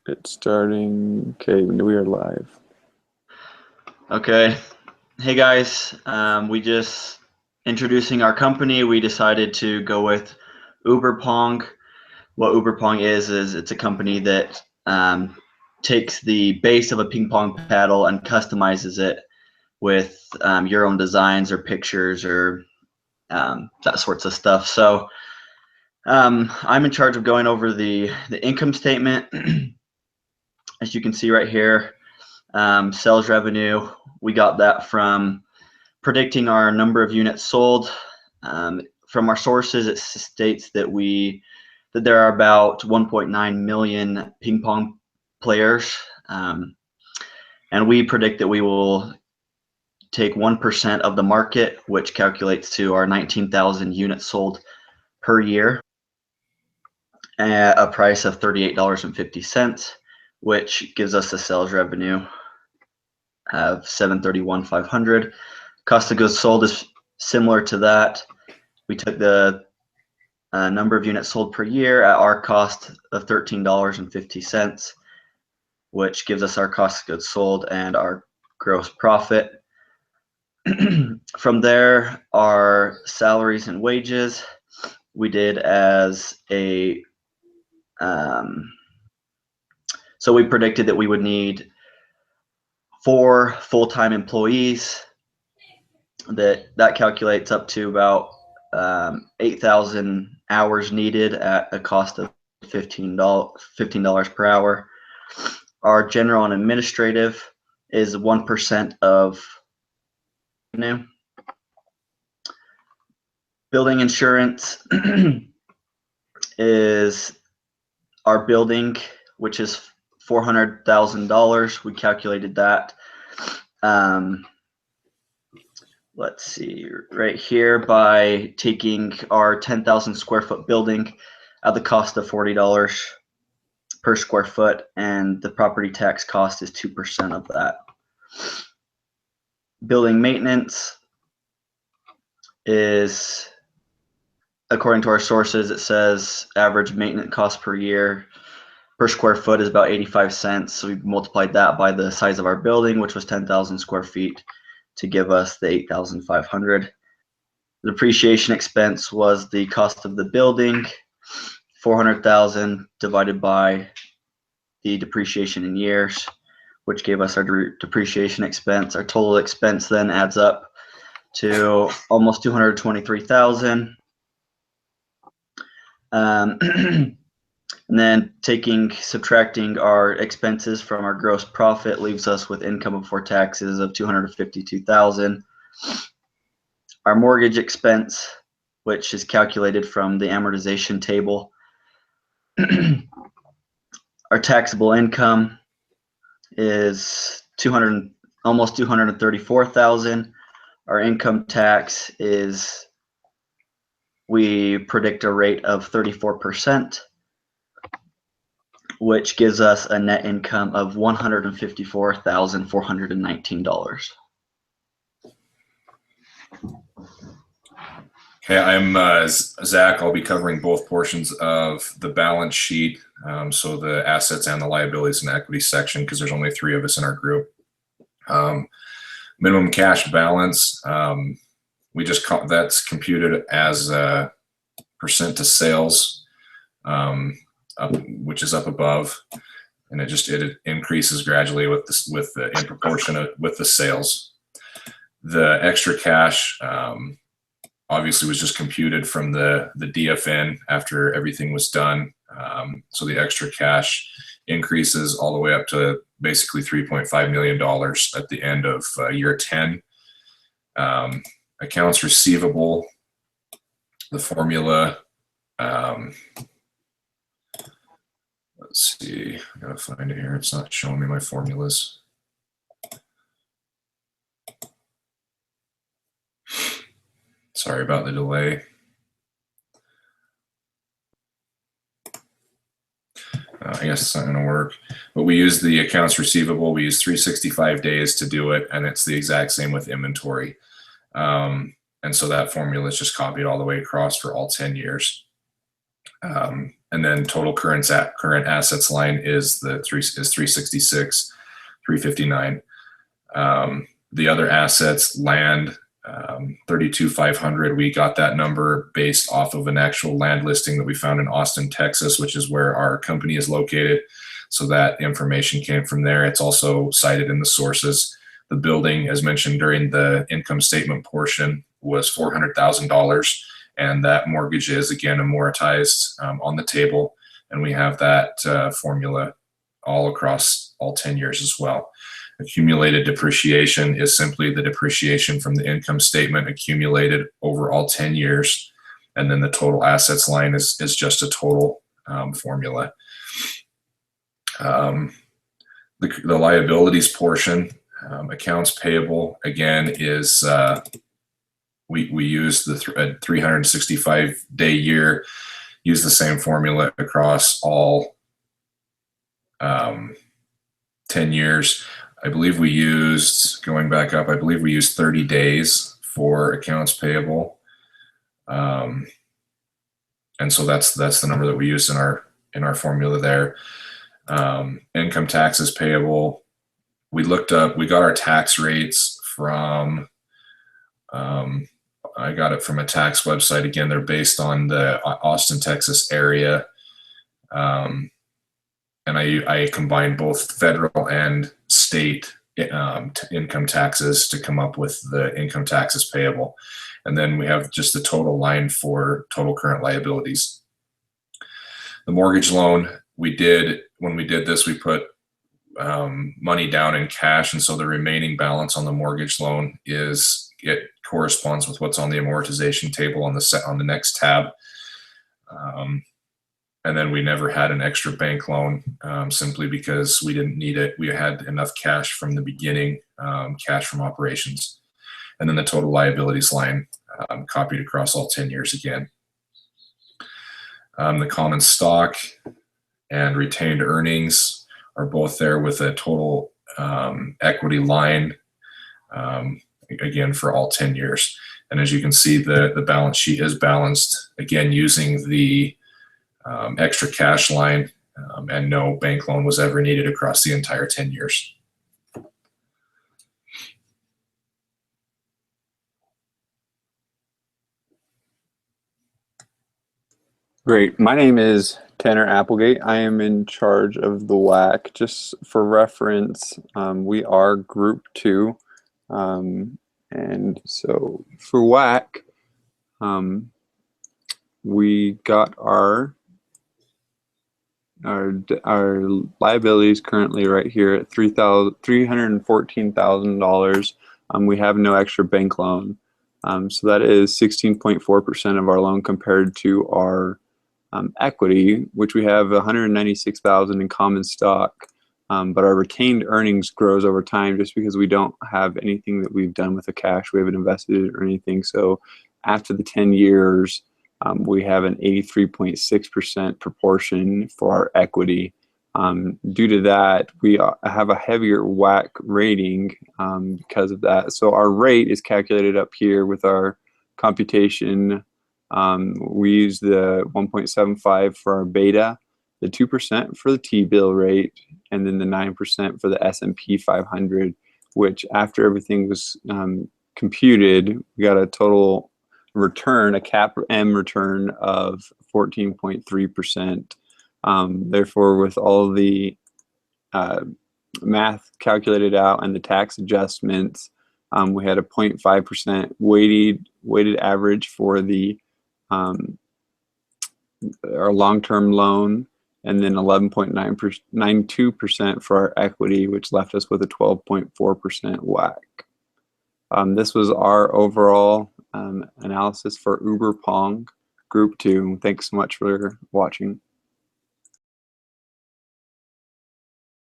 It's starting. Okay, we are live. Okay. Hey guys, we just introducing our company. We decided to go with Uberpong. What Uberpong is it's a company that takes the base of a ping pong paddle and customizes it with your own designs or pictures or that sorts of stuff. So I'm in charge of going over the income statement. As you can see right here, sales revenue, we got that from predicting our number of units sold. From our sources, it states that there are about 1.9 million ping pong players, and we predict that we will take 1% of the market, which calculates to our 19,000 units sold per year at a price of $38.50, which gives us a sales revenue of $731,500. Cost of goods sold is similar to that. We took the number of units sold per year at our cost of $13.50, which gives us our cost of goods sold and our gross profit. From there, our salaries and wages, we did as a, so we predicted that we would need 4 full-time employees. That calculates up to about 8,000 hours needed at a cost of $15 per hour. Our general and administrative is 1% of revenue. Building insurance is our building, which is $400,000. We calculated that. Let's see, right here, by taking our 10,000 square foot building at the cost of $40 per square foot, and the property tax cost is 2% of that. Building maintenance is, according to our sources, it says average maintenance cost per year per square foot is about 85 cents. So we multiplied that by the size of our building, which was 10,000 square feet, to give us the 8,500. The depreciation expense was the cost of the building, 400,000 divided by the depreciation in years, which gave us our depreciation expense. Our total expense then adds up to almost 223,000. And then subtracting our expenses from our gross profit leaves us with income before taxes of 252,000. Our mortgage expense, which is calculated from the amortization table. Our taxable income is almost 234,000. Our income tax is, we predict a rate of 34%. Which gives us a net income of $154,419. Okay, I'm Zach. I'll be covering both portions of the balance sheet, so the assets and the liabilities and equity section, because there's only 3 of us in our group. Minimum cash balance, that's computed as a percent to sales. Which is up above, and it increases gradually with in proportion with the sales. The extra cash obviously was just computed from the DFN after everything was done. So the extra cash increases all the way up to basically $3.5 million at the end of year 10. Accounts receivable, the formula. Let's see, I gotta find it here. It's not showing me my formulas. Sorry about the delay. I guess it's not gonna work. But we use the accounts receivable. We use 365 days to do it, and it's the exact same with inventory. And so that formula is just copied all the way across for all 10 years. And then total current assets line is 366, 359. The other assets, land, 32,500. We got that number based off of an actual land listing that we found in Austin, Texas, which is where our company is located. So that information came from there. It's also cited in the sources. The building, as mentioned during the income statement portion, was $400,000. And that mortgage is, again, amortized on the table. And we have that formula all across all 10 years as well. Accumulated depreciation is simply the depreciation from the income statement accumulated over all 10 years. And then the total assets line is just a total formula. The liabilities portion, accounts payable, again, is we use the 365-day year, use the same formula across all 10 years. I believe we used, going back up, I believe we used 30 days for accounts payable. And so that's the number that we used in our formula there. Income taxes payable, we got our tax rates from, I got it from a tax website. Again, they're based on the Austin, Texas area. And I combined both federal and state income taxes to come up with the income taxes payable. And then we have just the total line for total current liabilities. The mortgage loan, when we did this, we put money down in cash. And so the remaining balance on the mortgage loan it corresponds with what's on the amortization table on the next tab. And then we never had an extra bank loan simply because we didn't need it. We had enough cash from the beginning, cash from operations. And then the total liabilities line copied across all 10 years again. The common stock and retained earnings are both there with a total equity line, again, for all 10 years. And as you can see, the balance sheet is balanced, again, using the extra cash line, and no bank loan was ever needed across the entire 10 years. Great. My name is Tanner Applegate. I am in charge of the WAC. Just for reference, we are Group 2. And so for WAC, we got our liabilities currently right here at $314,000. We have no extra bank loan. So that is 16.4% of our loan compared to our equity, which we have $196,000 in common stock. But our retained earnings grows over time just because we don't have anything that we've done with the cash. We haven't invested or anything. So after the 10 years, we have an 83.6% proportion for our equity. Due to that, we have a heavier WAC rating because of that. So our rate is calculated up here with our computation. We use the 1.75 for our beta, the 2% for the T-bill rate, and then the 9% for the S&P 500, which after everything was computed, we got a total return, a cap M return of 14.3%. Therefore, with all the math calculated out and the tax adjustments, we had a 0.5% weighted average for our long-term loan, and then 11.92% for our equity, which left us with a 12.4% WAC. This was our overall analysis for Uber Pong Group 2. Thanks so much for watching.